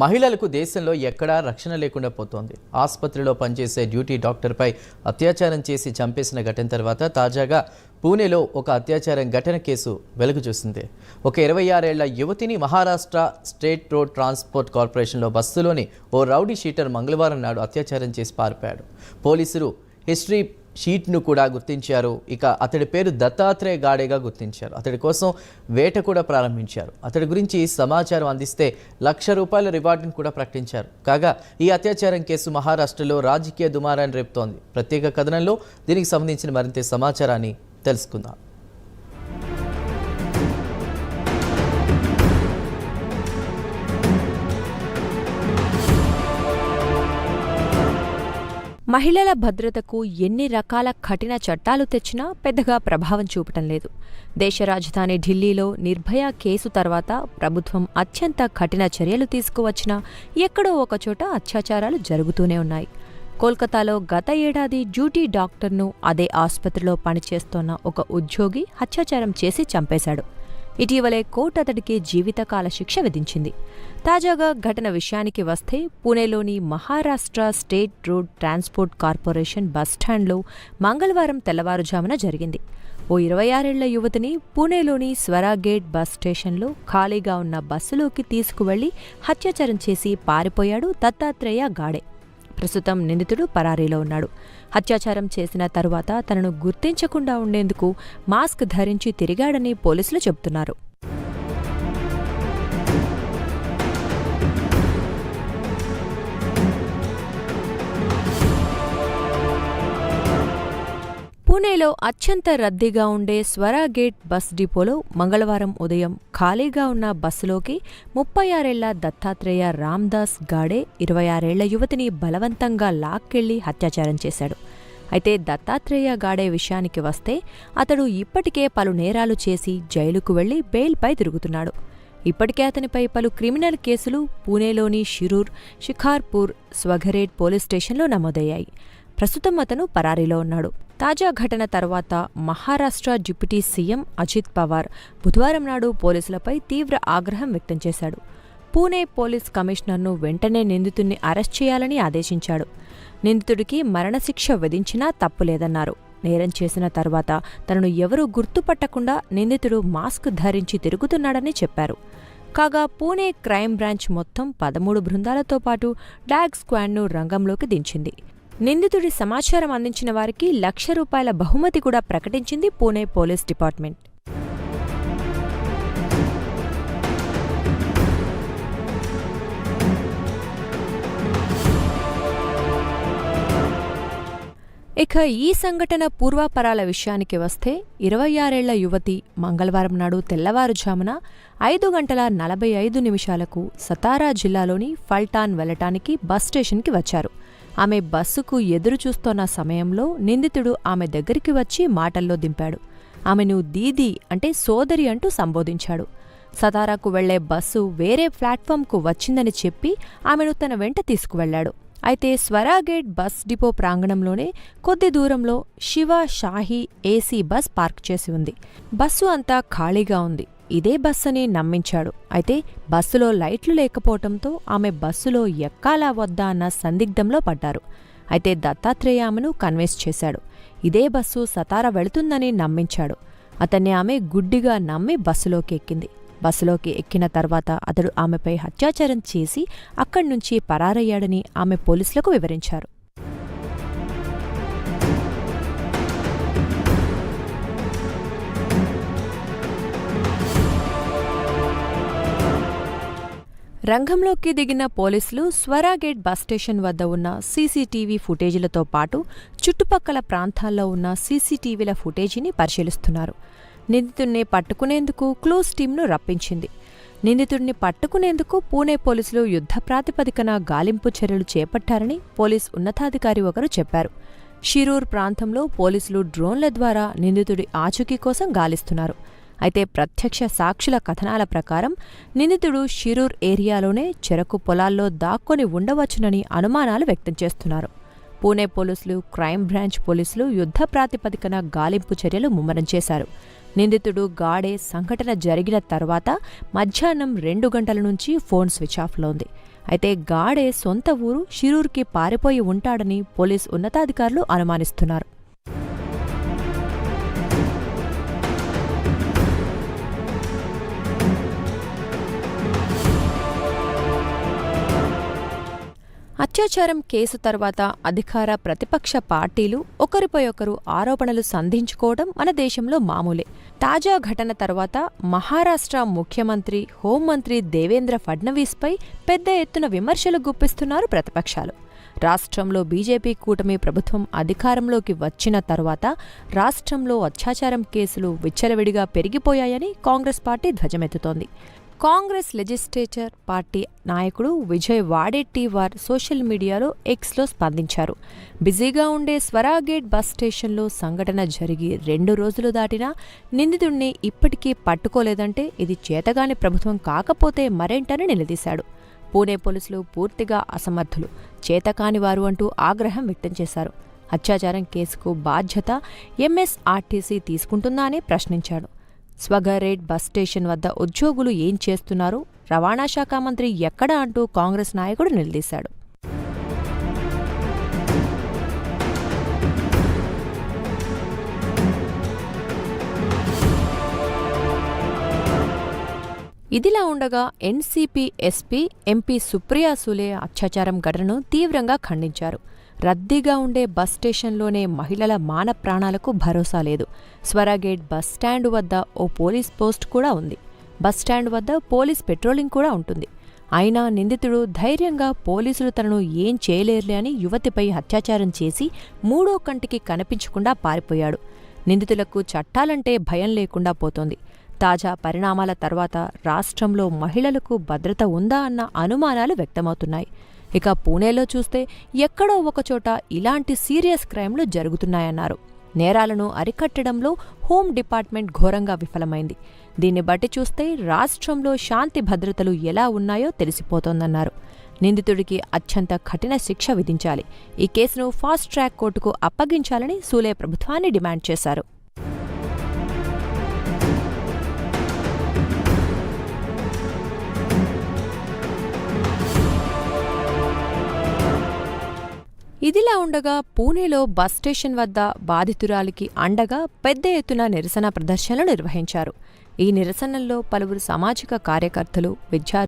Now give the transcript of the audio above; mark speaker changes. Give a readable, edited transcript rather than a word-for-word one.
Speaker 1: మహిళలకు దేశంలో ఎక్కడా రక్షణ లేకుండా పోతోంది. ఆసుపత్రిలో పనిచేసే డ్యూటీ డాక్టర్పై అత్యాచారం చేసి చంపేసిన ఘటన తర్వాత తాజాగా పూణేలో ఒక అత్యాచారం ఘటన కేసు వెలుగు చూసింది. ఒక 26 ఏళ్ల యువతిని మహారాష్ట్ర స్టేట్ రోడ్ ట్రాన్స్పోర్ట్ కార్పొరేషన్లో బస్సులోని ఓ రౌడీ షీటర్ మంగళవారం నాడు అత్యాచారం చేసి పారిపోయాడు. పోలీసులు హిస్టరీ షీట్ను కూడా గుర్తించారు. ఇక అతడి పేరు దత్తాత్రేయ గాడేగా గుర్తించారు. అతడి కోసం వేట కూడా ప్రారంభించారు. అతడి గురించి సమాచారం అందిస్తే ₹1,00,000 రివార్డును కూడా ప్రకటించారు. కాగా ఈ అత్యాచారం కేసు మహారాష్ట్రలో రాజకీయ దుమారాన్ని రేపుతోంది. ప్రత్యేక కథనంలో దీనికి సంబంధించిన మరింత సమాచారాన్ని తెలుసుకుందాం.
Speaker 2: మహిళల భద్రతకు ఎన్ని రకాల కఠిన చట్టాలు తెచ్చినా పెద్దగా ప్రభావం చూపటం లేదు. దేశ రాజధాని ఢిల్లీలో నిర్భయ కేసు తర్వాత ప్రభుత్వం అత్యంత కఠిన చర్యలు తీసుకువచ్చినా ఎక్కడో ఒకచోట అత్యాచారాలు జరుగుతూనే ఉన్నాయి. కోల్కతాలో గత ఏడాది డ్యూటీ డాక్టర్ను అదే ఆసుపత్రిలో పనిచేస్తోన్న ఒక ఉద్యోగి అత్యాచారం చేసి చంపేశాడు. ఇటీవలే కోర్టు అతడికి జీవితకాల శిక్ష విధించింది. తాజాగా ఘటన విషయానికి వస్తే పూణేలోని Maharashtra state road transport corporation బస్టాండ్లో మంగళవారం తెల్లవారుజామున జరిగింది. ఓ 26 ఏళ్ల యువతిని పూణేలోని స్వరాగేట్ బస్ స్టేషన్లో ఖాళీగా ఉన్న బస్సులోకి తీసుకువెళ్లి అత్యాచారం చేసి పారిపోయాడు దత్తాత్రేయ గాడే. ప్రస్తుతం నిందితుడు పరారీలో ఉన్నాడు. అత్యాచారం చేసిన తరువాత తనను గుర్తించకుండా ఉండేందుకు మాస్క్ ధరించి తిరిగాడని పోలీసులు చెబుతున్నారు. పూణేలో అత్యంత రద్దీగా ఉండే స్వరాగేట్ బస్ డిపోలో మంగళవారం ఉదయం ఖాళీగా ఉన్న బస్సులోకి 36 ఏళ్ల దత్తాత్రేయ రామ్దాస్ గాడే 26 ఏళ్ల యువతిని బలవంతంగా లాక్కెళ్లి అత్యాచారం చేశాడు. అయితే దత్తాత్రేయ గాడే విషయానికి వస్తే అతడు ఇప్పటికే పలు నేరాలు చేసి జైలుకు వెళ్లి బెయిల్పై తిరుగుతున్నాడు. ఇప్పటికే అతనిపై పలు క్రిమినల్ కేసులు పూణేలోని షిరూర్, షికార్పూర్, స్వఘరేట్ పోలీస్ స్టేషన్లో నమోదయ్యాయి. ప్రస్తుతం అతను పరారీలో ఉన్నాడు. తాజా ఘటన తర్వాత మహారాష్ట్ర డిప్యూటీ సీఎం అజిత్ పవార్ బుధవారం నాడు పోలీసులపై తీవ్ర ఆగ్రహం వ్యక్తం చేశాడు. పూణే పోలీస్ కమిషనర్ను వెంటనే నిందితుడిని అరెస్ట్ చేయాలని ఆదేశించాడు. నిందితుడికి మరణశిక్ష విధించినా తప్పులేదన్నారు. నేరం చేసిన తర్వాత తనను ఎవరూ గుర్తుపట్టకుండా నిందితుడు మాస్క్ ధరించి తిరుగుతున్నాడని చెప్పారు. కాగా పూణే క్రైమ్ బ్రాంచ్ మొత్తం 13 బృందాలతో పాటు డాగ్ స్క్వాడ్ను రంగంలోకి దించింది. నిందితుడి సమాచారం అందించిన వారికి ₹1,00,000 బహుమతి కూడా ప్రకటించింది పూణే పోలీస్ డిపార్ట్మెంట్. ఇక ఈ సంఘటన పూర్వాపరాల విషయానికి వస్తే 26 ఏళ్ల యువతి మంగళవారం నాడు తెల్లవారుజామున 5:45 సతారా జిల్లాలోని ఫల్టాన్ వెళ్లటానికి బస్ స్టేషన్కి వచ్చారు. ఆమె బస్సుకు ఎదురుచూస్తోన్న సమయంలో నిందితుడు ఆమె దగ్గరికి వచ్చి మాటల్లో దింపాడు. ఆమెను దీదీ అంటే సోదరి అంటూ సంబోధించాడు. సతారాకు వెళ్లే బస్సు వేరే ప్లాట్ఫామ్కు వచ్చిందని చెప్పి ఆమెను తన వెంట తీసుకువెళ్లాడు. అయితే స్వరాగేట్ బస్ డిపో ప్రాంగణంలోనే కొద్ది దూరంలో Shiva Shahi AC bus park చేసి ఉంది. బస్సు అంతా ఖాళీగా ఉంది. ఇదే బస్సుని నమ్మించాడు. అయితే బస్సులో లైట్లు లేకపోవటంతో ఆమె బస్సులో ఎక్కాలా వద్దా అన్న సందిగ్ధంలో పడ్డారు. అయితే దత్తాత్రేయ ఆమెను కన్విన్స్ చేశాడు. ఇదే బస్సు సతారా వెళుతుందని నమ్మించాడు. అతన్ని ఆమె గుడ్డిగా నమ్మి బస్సులోకి ఎక్కింది. బస్సులోకి ఎక్కిన తర్వాత అతడు ఆమెపై అత్యాచారం చేసి అక్కడ్నుంచి పరారయ్యాడని ఆమె పోలీసులకు వివరించారు. రంగంలోకి దిగిన పోలీసులు స్వరాగేట్ బస్ స్టేషన్ వద్ద ఉన్న సీసీటీవీ ఫుటేజీలతో పాటు చుట్టుపక్కల ప్రాంతాల్లో ఉన్న సీసీటీవీల ఫుటేజీని పరిశీలిస్తున్నారు. నిందితుడిని పట్టుకునేందుకు క్లూస్ టీంను రప్పించింది. నిందితుడిని పట్టుకునేందుకు పూణే పోలీసులు యుద్ధ ప్రాతిపదికన గాలింపు చర్యలు చేపట్టారని పోలీస్ ఉన్నతాధికారి ఒకరు చెప్పారు. షిరూర్ ప్రాంతంలో పోలీసులు డ్రోన్ల ద్వారా నిందితుడి ఆచూకీ కోసం గాలిస్తున్నారు. అయితే ప్రత్యక్ష సాక్షుల కథనాల ప్రకారం నిందితుడు షిరూర్ ఏరియాలోనే చెరకు పొలాల్లో దాక్కొని ఉండవచ్చునని అనుమానాలు వ్యక్తం చేస్తున్నారు. పూణే పోలీసులు, క్రైమ్ బ్రాంచ్ పోలీసులు యుద్ధ ప్రాతిపదికన గాలింపు చర్యలు ముమ్మరం చేశారు. నిందితుడు గాడే సంఘటన జరిగిన తర్వాత మధ్యాహ్నం 2 గంటల నుంచి ఫోన్ స్విచ్ ఆఫ్లో ఉంది. అయితే గాడే సొంత ఊరు షిరూర్కి పారిపోయి ఉంటాడని పోలీస్ ఉన్నతాధికారులు అనుమానిస్తున్నారు. అత్యాచారం కేసు తర్వాత అధికార ప్రతిపక్ష పార్టీలు ఒకరిపై ఒకరు ఆరోపణలు సంధించుకోవడం మన దేశంలో మామూలే. తాజా ఘటన తర్వాత మహారాష్ట్ర ముఖ్యమంత్రి, హోంమంత్రి దేవేంద్ర ఫడ్నవీస్పై పెద్ద ఎత్తున విమర్శలు గుప్పిస్తున్నారు ప్రతిపక్షాలు. రాష్ట్రంలో బీజేపీ కూటమి ప్రభుత్వం అధికారంలోకి వచ్చిన తరువాత రాష్ట్రంలో అత్యాచారం కేసులు విచ్చలవిడిగా పెరిగిపోయాయని కాంగ్రెస్ పార్టీ ధ్వజమెత్తుతోంది. కాంగ్రెస్ లెజిస్లేచర్ పార్టీ నాయకుడు విజయ్ వాడెట్టీవార్ సోషల్ మీడియాలో ఎక్స్లో స్పందించారు. బిజీగా ఉండే స్వరాగేట్ బస్ స్టేషన్లో సంఘటన జరిగి 2 రోజులు దాటినా నిందితుడిని ఇప్పటికీ పట్టుకోలేదంటే ఇది చేతగాని ప్రభుత్వం కాకపోతే మరేంటని నిలదీశాడు. పూణే పోలీసులు పూర్తిగా అసమర్థులు, చేతకానివారు అంటూ ఆగ్రహం వ్యక్తం చేశారు. అత్యాచారం కేసుకు బాధ్యత ఎంఎస్ఆర్టీసీ తీసుకుంటుందా అని ప్రశ్నించాడు. స్వగరేట్ బస్ స్టేషన్ వద్ద ఉద్యోగులు ఏం చేస్తున్నారు, రవాణా శాఖ మంత్రి ఎక్కడా అంటూ కాంగ్రెస్ నాయకుడు నిలదీశాడు. ఇదిలా ఉండగా NCP SP MP Supriya Sule అత్యాచారం ఘటనను తీవ్రంగా ఖండించారు. రద్దీగా ఉండే బస్ స్టేషన్లోనే మహిళల మాన ప్రాణాలకు భరోసా లేదు. స్వరాగేట్ బస్ స్టాండు వద్ద ఓ పోలీస్ పోస్ట్ కూడా ఉంది. బస్ స్టాండ్ వద్ద పోలీస్ పెట్రోలింగ్ కూడా ఉంటుంది. అయినా నిందితుడు ధైర్యంగా పోలీసులు తనను ఏం చేయలేరులే అని యువతిపై అత్యాచారం చేసి 3వ కంటికి కనిపించకుండా పారిపోయాడు. నిందితులకు చట్టాలంటే భయం లేకుండా పోతోంది. తాజా పరిణామాల తర్వాత రాష్ట్రంలో మహిళలకు భద్రత ఉందా అన్న అనుమానాలు వ్యక్తమవుతున్నాయి. ఇక పూణేలో చూస్తే ఎక్కడో ఒకచోట ఇలాంటి సీరియస్ క్రైమ్లు జరుగుతున్నాయన్నారు. నేరాలను అరికట్టడంలో హోం డిపార్ట్మెంట్ ఘోరంగా విఫలమైంది. దీన్ని బట్టి చూస్తే రాష్ట్రంలో శాంతి భద్రతలు ఎలా ఉన్నాయో తెలిసిపోతోందన్నారు. నిందితుడికి అత్యంత కఠిన శిక్ష విధించాలి. ఈ కేసును ఫాస్ట్ ట్రాక్ కోర్టుకు అప్పగించాలని సూలే ప్రభుత్వాన్ని డిమాండ్ చేశారు. ఇదిలా ఉండగా పూణేలో బస్ స్టేషన్ వద్ద బాధితురాలికి అండగా పెద్ద ఎత్తున నిరసన ప్రదర్శనలు నిర్వహించారు. ఈ నిరసనల్లో పలువురు సామాజిక కార్యకర్తలు, విద్యార్థులు